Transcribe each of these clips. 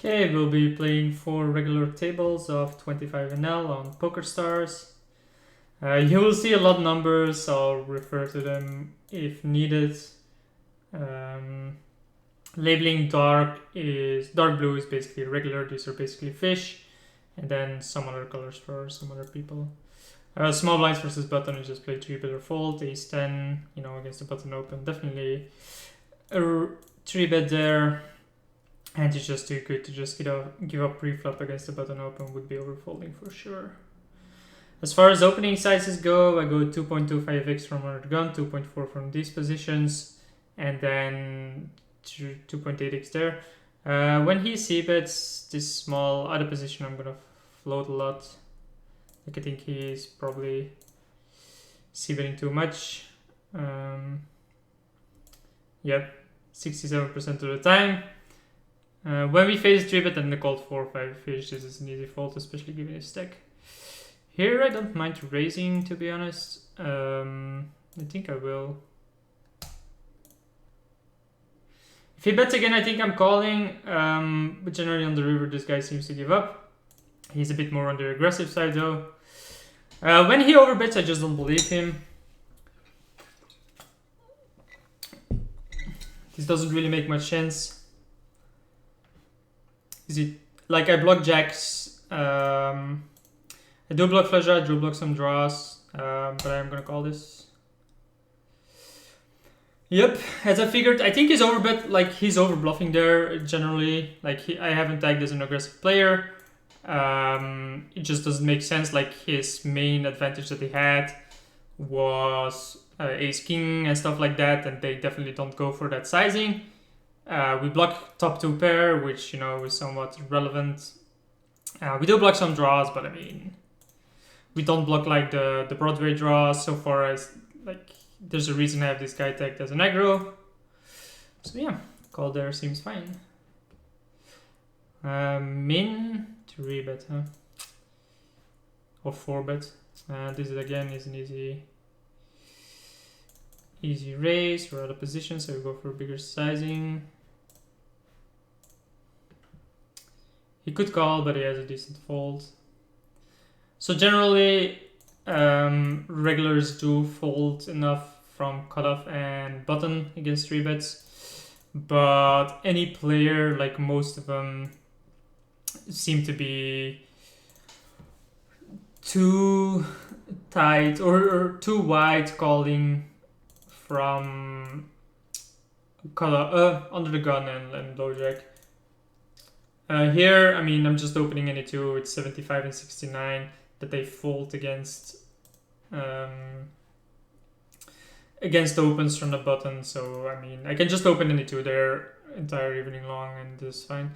Okay, we'll be playing 4 regular tables of 25 NL on PokerStars. You will see a lot of numbers, I'll refer to them if needed. Labeling dark blue is basically regular, these are basically fish, and then some other colors for some other people. Small blinds versus button, you just play 3-bet or fold, ace 10, against the button open, definitely a 3-bet there. And it's just too good to just give up pre-flop against the button open, would be overfolding for sure. As far as opening sizes go, I go 2.25x from under the gun, 2.4 from these positions, and then 2.8x there. When he c-bets this small other position, I'm gonna float a lot. Like I think he's probably c-betting too much. Yep, 67% of the time. When we face 3-bet and the called 4-5 fish, this is an easy fold, especially given his stack. Here I don't mind raising, to be honest. I think I will. If he bets again, I think I'm calling. But generally on the river, this guy seems to give up. He's a bit more on the aggressive side though. When he overbets, I just don't believe him. This doesn't really make much sense. Is it like I block jacks? I do block flush draw, I do block some draws, but I'm gonna call this. Yep, as I figured, I think he's overbet. Like he's over bluffing there generally. Like I haven't tagged as an aggressive player. It just doesn't make sense. Like his main advantage that he had was ace king and stuff like that, and they definitely don't go for that sizing. We block top 2 pair, which is somewhat relevant. We do block some draws, but I mean, we don't block like the Broadway draws so far as like there's a reason I have this guy tagged as an aggro. So yeah, call there seems fine. Min 3-bet, huh? Or 4-bet. This is again is an easy raise. We're out of position, so we go for a bigger sizing. He could call, but he has a decent fold. So generally, regulars do fold enough from cutoff and button against 3-bets. But any player, like most of them, seem to be too tight or too wide calling from under the gun and low jack. Here, I mean, I'm just opening any two. It's 75 and 69 that they fold against opens from the button. So I mean, I can just open any two there entire evening long, and this is fine.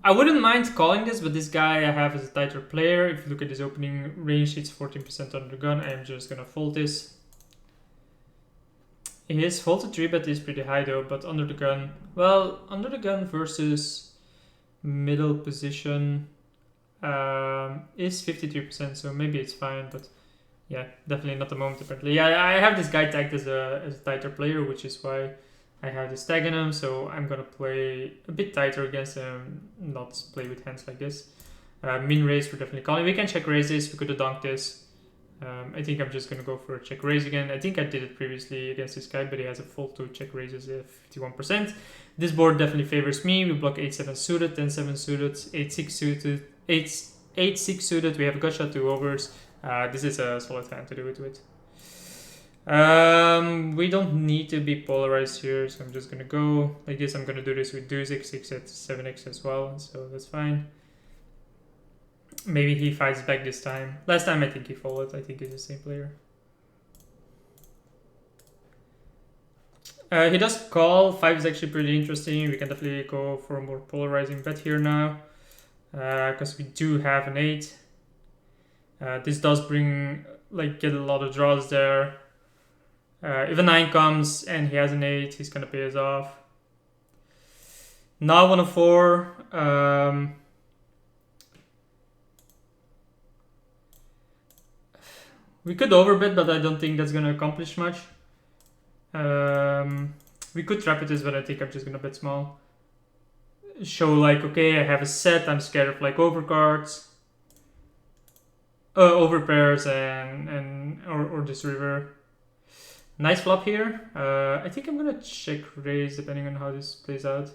I wouldn't mind calling this, but this guy I have as a tighter player. If you look at his opening range, it's 14% under the gun. I'm just gonna fold this. His fold to 3-bet is pretty high though, but under the gun, well, under the gun versus middle position is 53%, so maybe it's fine, but yeah, definitely not the moment apparently. Yeah, I have this guy tagged as a tighter player, which is why I have this tag in him, so I'm gonna play a bit tighter against him, not play with hands like this. Min raise, we're definitely calling. We can check raise this, we could have donked this. I think I'm just going to go for a check raise again. I think I did it previously against this guy, but he has a fold to check raises at 51%. This board definitely favors me. We block 8-7 suited, 10-7 suited, 8-6 suited, 8-6 suited. We have a gut shot, 2 overs. This is a solid hand to do it with. We don't need to be polarized here, so I'm just going to go like this. I'm going to do this with deuce x, 6 at 7x as well, so that's fine. Maybe he fights back this time. Last time I think he folded. I think he's the same player. He does call. 5 is actually pretty interesting. We can definitely go for a more polarizing bet here now. Because we do have an 8. This does bring, get a lot of draws there. If a 9 comes and he has an 8, he's going to pay us off. Now 1 of 4. We could overbet, but I don't think that's going to accomplish much. We could trap it this, but I think I'm just going to bet small. show like, okay, I have a set, I'm scared of like overcards, overpairs or this river. Nice flop here. I think I'm gonna check raise depending on how this plays out.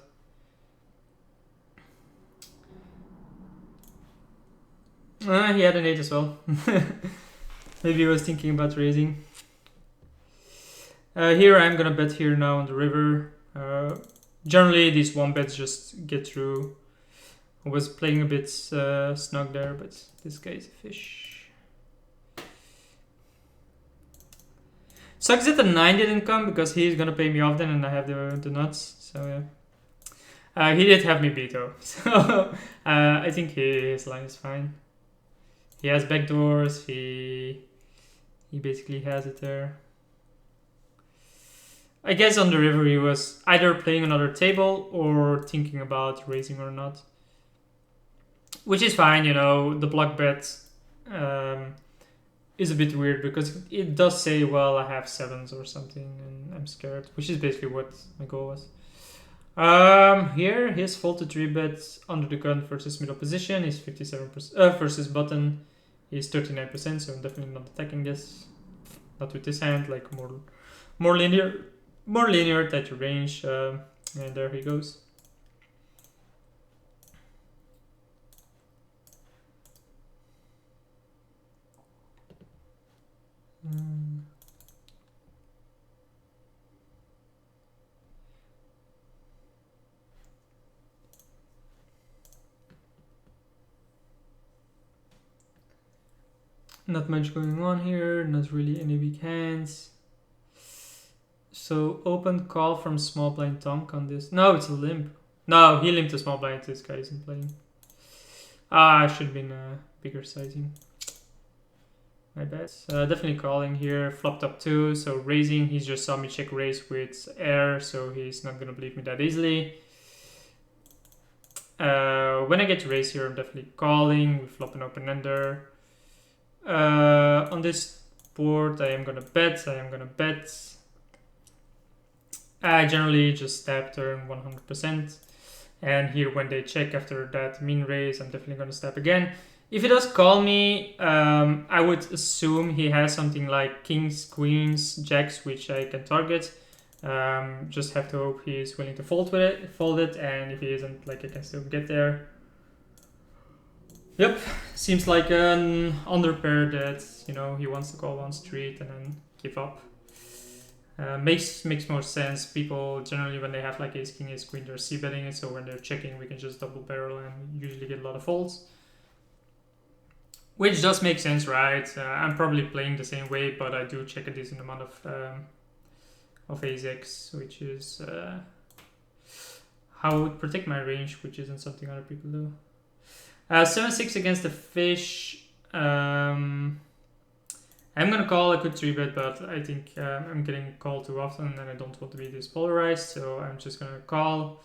He had an 8 as well. Maybe he was thinking about raising. Here I'm gonna bet here now on the river. Generally these one bets just get through. I was playing a bit snug there, but this guy's a fish. Sucks that the 9 didn't come because he's gonna pay me off then and I have the nuts. So yeah. He did have me beat though. So I think his line is fine. He has backdoors, he basically has it there. I guess on the river he was either playing another table or thinking about raising or not. Which is fine, you know, the block bet is a bit weird because it does say, well, I have 7s or something and I'm scared, which is basically what my goal was. Here, his fold to 3-bet under the gun versus middle position is 57%, versus button is 39%, so I'm definitely not attacking this. Not with this hand, like more linear, tighter range, and there he goes. Not much going on here, not really any weak hands. So open call from small blind donk on this. No, it's a limp. No, he limped a small blind. This guy isn't playing. I should have been bigger sizing. My bad. Definitely calling here. Flopped up 2, so raising. He just saw me check raise with air, so he's not gonna believe me that easily. When I get to raise here, I'm definitely calling. We flop an open ender. On this board, I am gonna bet. I generally just stab turn 100%. And here when they check after that min raise, I'm definitely gonna stab again. If he does call me, I would assume he has something like kings, queens, jacks, which I can target. Just have to hope he is willing to fold it, and if he isn't, like I can still get there. Yep, seems like an underpair that, you know, he wants to call one street and then give up. Makes more sense. People generally, when they have like ace king, ace queen, they're c-betting it, so when they're checking, we can just double barrel and usually get a lot of folds. Which does make sense, right? I'm probably playing the same way, but I do check a decent amount of ace-x, which is how I would protect my range, which isn't something other people do. 7-6 against the fish. I'm gonna call a good 3-bet, but I think I'm getting called too often and I don't want to be this polarized, so I'm just gonna call.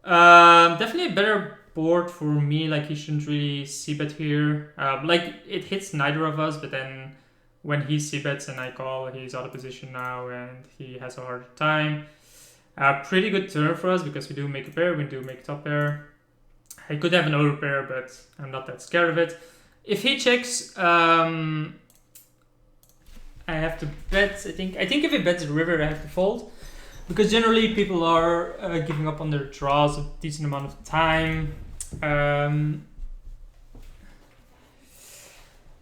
Definitely a better board for me, like he shouldn't really c-bet here. Like it hits neither of us, but then when he c-bets and I call, he's out of position now and he has a hard time. Pretty good turn for us because we do make a pair, we do make top pair. I could have an overpair, but I'm not that scared of it. If he checks, I have to bet. I think if he bets the river, I have to fold, because generally people are giving up on their draws a decent amount of time.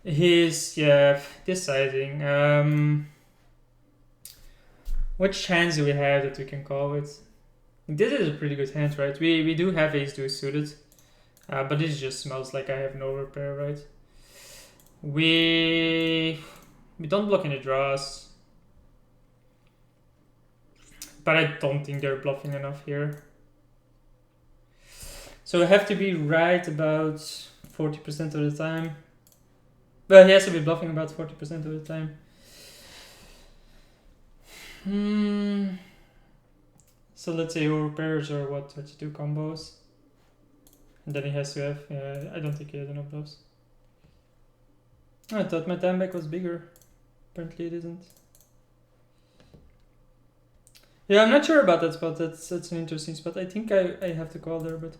This sizing. Which hands do we have that we can call with? This is a pretty good hand, right? We do have ace deuce suited, but this just smells like I have no repair, right? We don't block any draws, but I don't think they're bluffing enough here. So I have to be right about 40% of the time. Well, he has to be bluffing about 40% of the time. So let's say overpairs are what, 32 combos. And then he has to have, I don't think he has enough bluffs. I thought my time back was bigger. Apparently it isn't. Yeah, I'm not sure about that spot. That's an interesting spot. I think I have to call there, but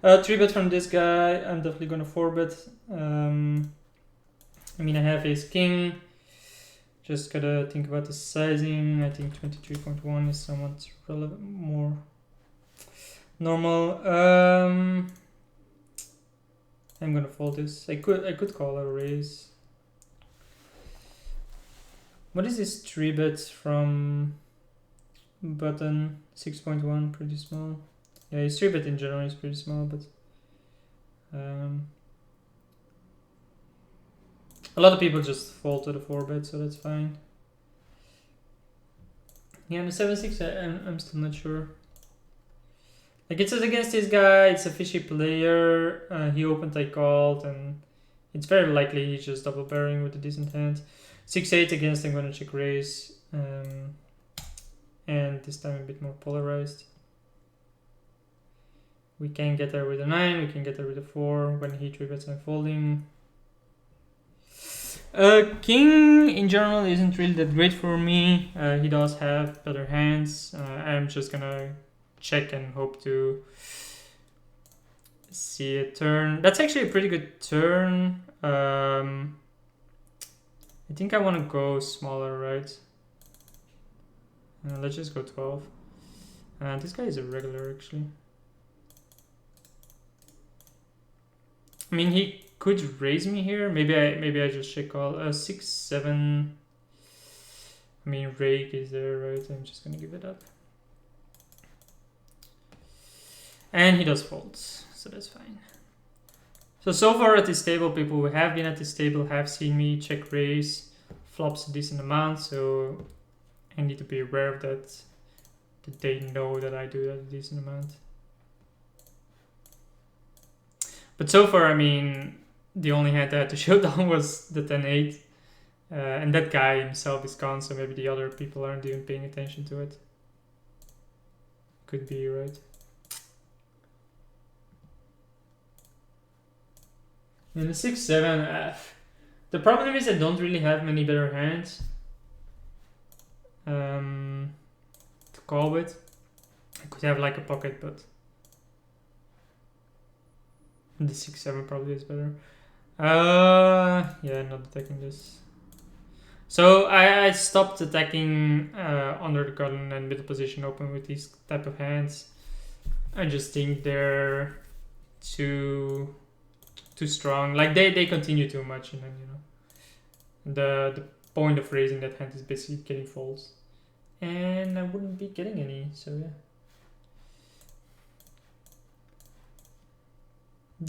3-bet from this guy. I'm definitely gonna 4-bet. I mean, I have ace king. Just gotta think about the sizing. I think 23.1 is somewhat relevant, more normal. I'm gonna fold this. I could call a raise. What is this 3-bet from button? 6.1, pretty small. Yeah, his 3-bet in general is pretty small, but a lot of people just fold to the 4-bet, so that's fine. Yeah, the 7-6, I'm still not sure. Like, it's against this guy, it's a fishy player, he opened, I called, and it's very likely he's just double barreling with a decent hand. 6-8 against, I'm gonna check raise, and this time a bit more polarized. We can get there with a 9, we can get there with a 4, when he 3-bets I'm folding. King in general isn't really that great for me. He does have better hands. I'm just gonna check and hope to see a turn. That's actually a pretty good turn. I think I want to go smaller, right? Let's just go 12. This guy is a regular, actually. I mean, he could raise me here. Maybe I just check call. 6-7. I mean, rake is there, right? I'm just gonna give it up. And he does folds, so that's fine. So far at this table, people who have been at this table have seen me check raise, flops a decent amount, so I need to be aware of that they know that I do that a decent amount. But so far, I mean, the only hand I had to show down was the 10-8. And that guy himself is gone, so maybe the other people aren't even paying attention to it. Could be, right? And the 6-7, the problem is I don't really have many better hands to call with. I could have like a pocket, but the 6-7 probably is better. Yeah, not attacking this. So I stopped attacking under the gun and middle position open with these type of hands. I just think they're too strong. Like they continue too much, and then the point of raising that hand is basically getting folds, and I wouldn't be getting any. So yeah.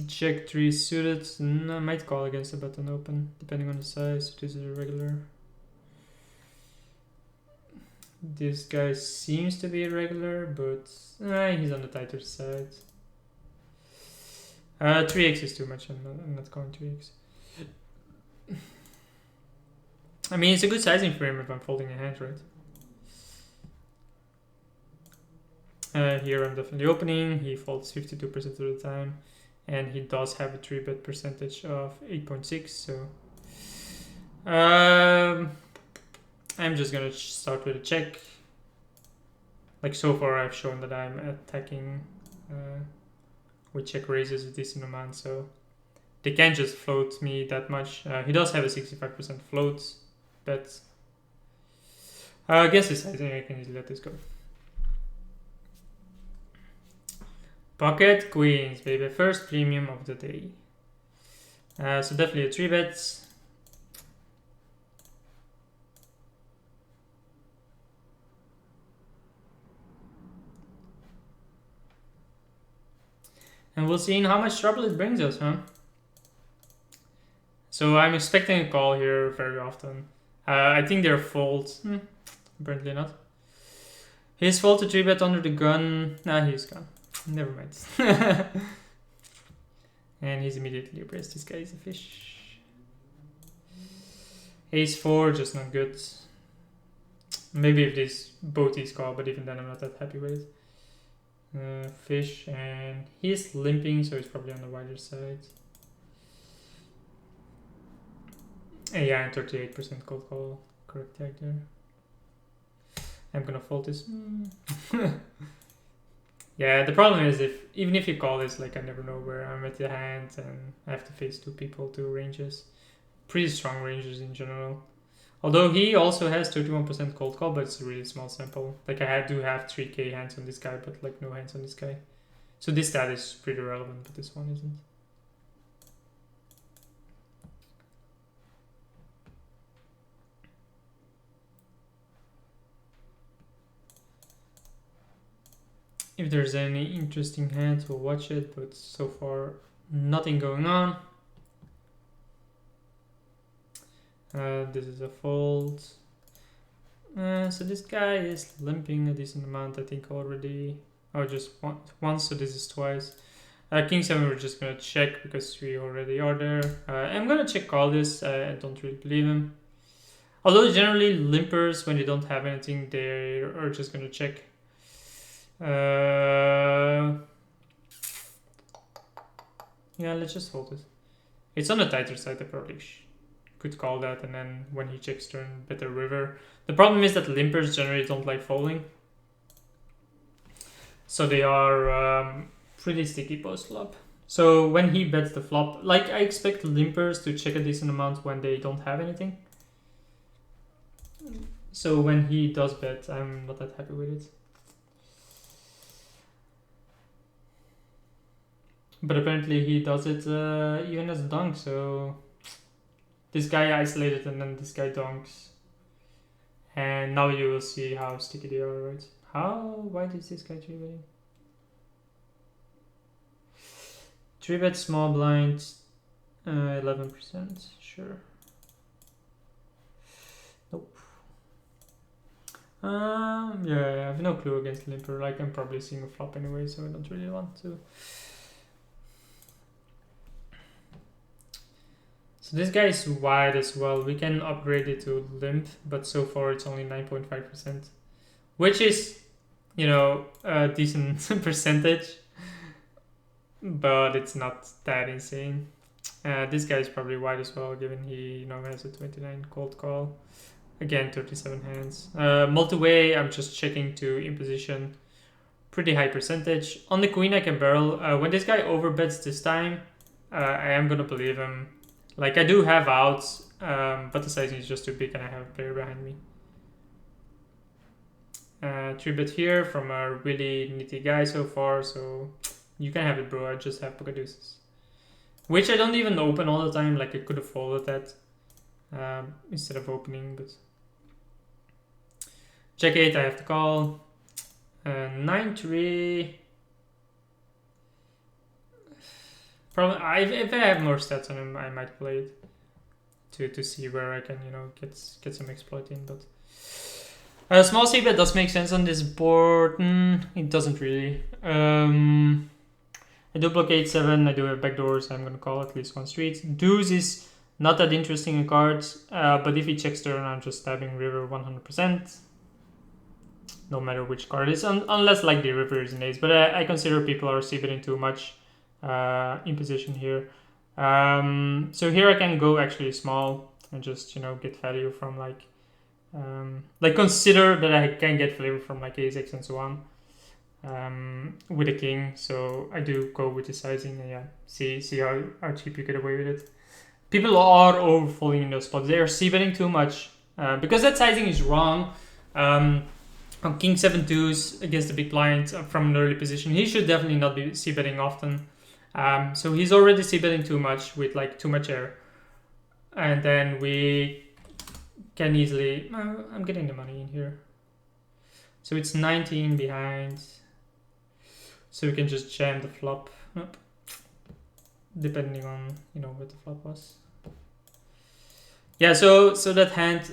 Check 3 suited. I might call against the button open, depending on the size. This is a regular. This guy seems to be a regular, but he's on the tighter side. 3x is too much. I'm not going 3x. I mean, it's a good sizing for him if I'm folding a hand, right? Here I'm definitely opening. He folds 52% of the time. And he does have a 3-bet percentage of 8.6, so I'm just gonna start with a check. Like so far I've shown that I'm attacking with check raises a decent amount, so they can't just float me that much. He does have a 65% float bet. Against this sizing I can easily let this go. Pocket queens, baby. First premium of the day. So definitely a 3-bet. And we'll see in how much trouble it brings us, huh? So I'm expecting a call here very often. I think they're folds. Apparently not. His fold to 3-bet under the gun. Nah, he's gone. Never mind. And he's immediately abreast. This guy is a fish. Ace 4, just not good. Maybe if this both these call, but even then I'm not that happy with it. Fish, and he's limping, so he's probably on the wider side. And yeah, and 38% cold call. Correct tag there. I'm gonna fold this. Yeah, the problem is even if you call this, like I never know where I'm at the hand, and I have to face 2 people, 2 ranges. Pretty strong ranges in general. Although he also has 31% cold call, but it's a really small sample. Like I do have 3k hands on this guy, but like no hands on this guy. So this stat is pretty relevant, but this one isn't. If there's any interesting hands, we'll watch it, but so far nothing going on. This is a fold. So this guy is limping a decent amount, I think already. Oh, just once, so this is twice. King 7 we're just gonna check because we already are there. I'm gonna check call this, I don't really believe him. Although generally limpers, when they don't have anything, they are just gonna check. Yeah, let's just hold it. It's on the tighter side, I probably could call that, and then when he checks turn, better river. The problem is that limpers generally don't like folding. So they are pretty sticky post flop. So when he bets the flop, like I expect limpers to check a decent amount when they don't have anything. So when he does bet, I'm not that happy with it. But apparently he does it even as a dunk, so this guy isolated and then this guy dunks. And now you will see how sticky they are, right? Why is this guy 3-betting? 3-bet small blind, 11%, sure. Nope. Yeah, I have no clue against limper. Like I'm probably seeing a flop anyway, so I don't really want to. So this guy is wide as well. We can upgrade it to limp, but so far it's only 9.5%, which is, you know, a decent percentage, but it's not that insane. This guy is probably wide as well, given he, you know, has a 29 cold call. Again, 37 hands. Multi-way, I'm just checking to imposition. Pretty high percentage. On the queen, I can barrel. When this guy overbets this time, I am gonna believe him. Like, I do have outs, but the sizing is just too big and I have a player behind me. 3-bet here from a really nitty guy so far, so you can have it, bro. I just have pocket deuces. Which I don't even open all the time, like I could have folded that instead of opening, but... Check 8, I have to call. 9-3... Probably, if I have more stats on him, I might play it to see where I can, you know, get some exploit in. But small c-bet does make sense on this board. It doesn't really. I do block 8-7. I do have backdoors. I'm gonna call at least one street. Deuce is not that interesting a card, but if he checks turn, I'm just stabbing river 100%. No matter which card it is, unless like the river is an ace. But I consider people are c-betting too much. In position here, so here I can go actually small and just, you know, get value from like consider that I can get flavor from like ace x and so on with a king. So I do go with the sizing and yeah, see how cheap you get away with it. People are overfolding in those spots. They are c-betting too much because that sizing is wrong. On king 7 deuce against the big blind from an early position, he should definitely not be c-betting often. So he's already c-betting too much with like too much air, and then we can easily. I'm getting the money in here, so it's 19 behind. So we can just jam the flop, depending on, you know, what the flop was. Yeah, so that hand.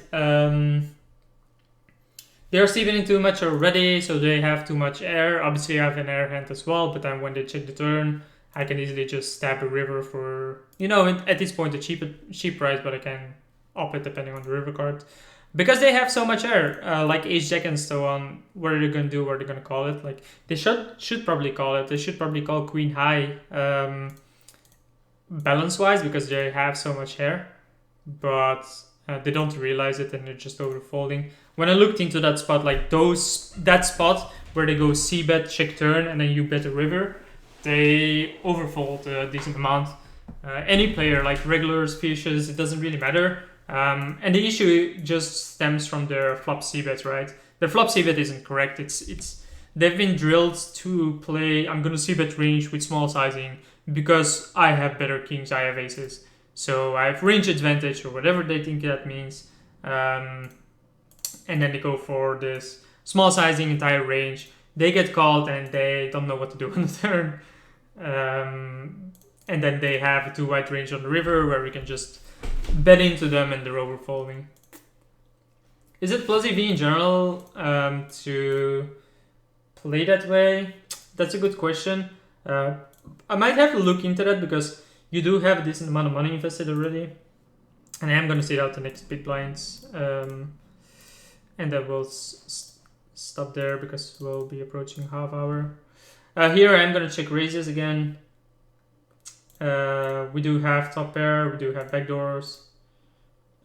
They're c-betting too much already, so they have too much air. Obviously, I have an air hand as well, but then when they check the turn, I can easily just stab a river for, you know, at this point a cheap price, but I can up it depending on the river card. Because they have so much air, like ace-jack and so on, what are they going to do? What are they going to call it? Like, they should probably call it. They should probably call queen high balance-wise because they have so much air. But They don't realize it and they're just overfolding. When I looked into that spot, like that spot where they go c-bet, check turn, and then you bet a river, they overfold a decent amount. Any player, like regulars, fishes, it doesn't really matter. And the issue just stems from their flop c-bet, right? Their flop c-bet isn't correct. It's they've been drilled to play, I'm gonna c-bet range with small sizing because I have better kings, I have aces. So I have range advantage or whatever they think that means. And then they go for this small sizing entire range. They get called and they don't know what to do on the turn. And then they have a 2-white range on the river where we can just bet into them and they're overfolding. Is it plus EV in general to play that way? That's a good question. I might have to look into that because you do have a decent amount of money invested already. And I am going to sit out the next big blinds. And then we'll stop there because we'll be approaching half hour. Here I am going to check raises again. We do have top pair, we do have backdoors.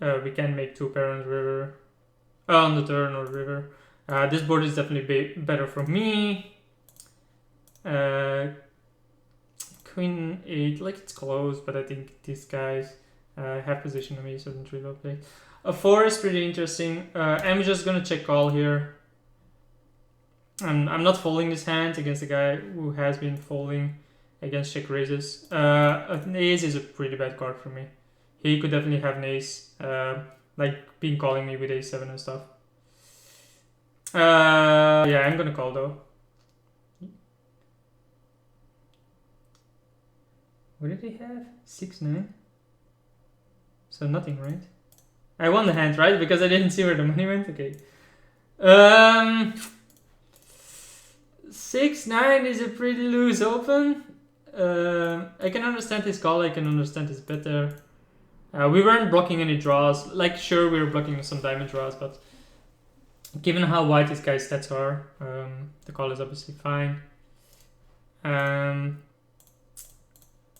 We can make 2 pair on the river. On the turn or the river. This board is definitely better for me. Queen 8, like it's close, but I think these guys have position on me, so don't really play. A 4 is pretty interesting. I'm just gonna check call here. I'm not folding this hand against a guy who has been folding against check raises. An ace is a pretty bad card for me. He could definitely have an ace, like being calling me with a7 and stuff. Yeah, I'm gonna call though. What did he have? 6-9? So nothing, right? I won the hand, right? Because I didn't see where the money went? Okay. 6-9 is a pretty loose open. I can understand his call, I can understand his bet there. We weren't blocking any draws. Like, sure, we were blocking some diamond draws, but given how wide this guy's stats are, the call is obviously fine.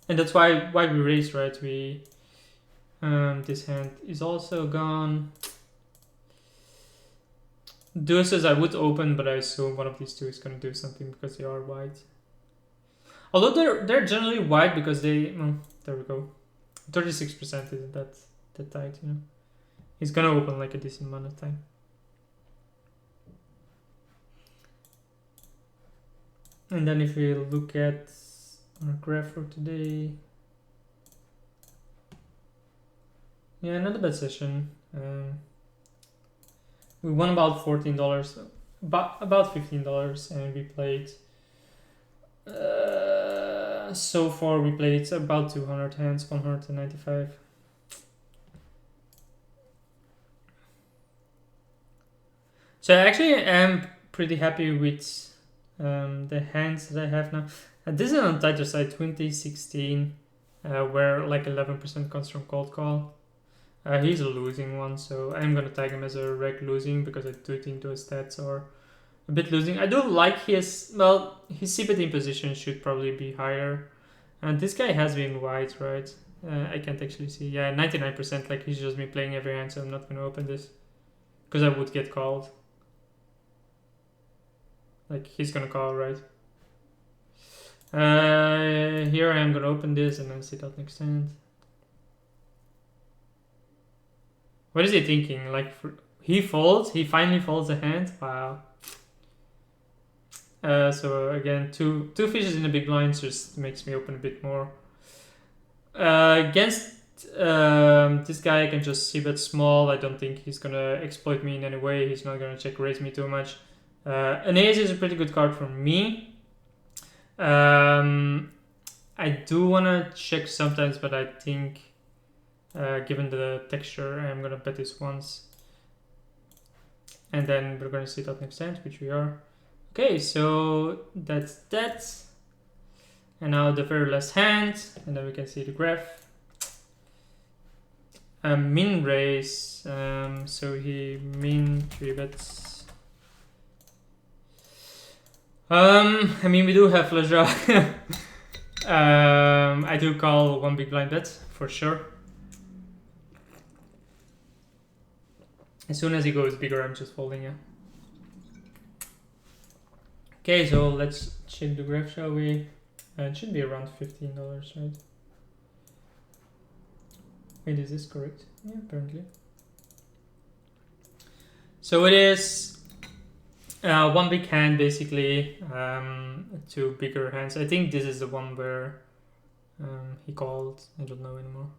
And that's why we raised, right? We this hand is also gone. Deuces I would open, but I assume one of these two is gonna do something because they are wide. Although they're generally wide because they there we go. 36% isn't that tight, you know. He's gonna open like a decent amount of time. And then if we look at our graph for today, yeah, not a bad session. We won about $14, about $15, and we played. So far, we played about 200 hands, 195. So I actually am pretty happy with the hands that I have now. This is on tighter side, 2016, where like 11% comes from cold call. He's a losing one, so I'm gonna tag him as a reg losing because I do think those stats are a bit losing. I do like his c-betting position should probably be higher. And this guy has been wide, right? I can't actually see. Yeah, 99%, like he's just been playing every hand, so I'm not gonna open this because I would get called. Like he's gonna call, right? Here I am gonna open this and then sit out next hand. What is he thinking? Like he folds, he finally folds a hand. Wow. So again, two fishes in the big blinds just makes me open a bit more. Against this guy, I can just c-bet small. I don't think he's gonna exploit me in any way. He's not gonna check raise me too much. An ace is a pretty good card for me. I do wanna check sometimes, but I think given the texture, I'm gonna bet this once. And then we're gonna sit out next hand, which we are. Okay, so that's that. And now the very last hand, and then we can see the graph. Min raise, so he min 3 bets. I mean, we do have flush draw. I do call one big blind bet for sure. As soon as he goes bigger, I'm just folding, yeah. Okay, so let's check the graph, shall we? It should be around $15, right? Wait, is this correct? Yeah, apparently. So it is 1 big hand, basically, 2 bigger hands. I think this is the one where he called. I don't know anymore.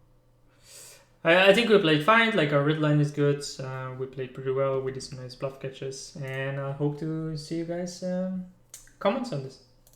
I think we played fine. Like, our red line is good. We played pretty well. We did some nice bluff catches. And I hope to see you guys comments on this.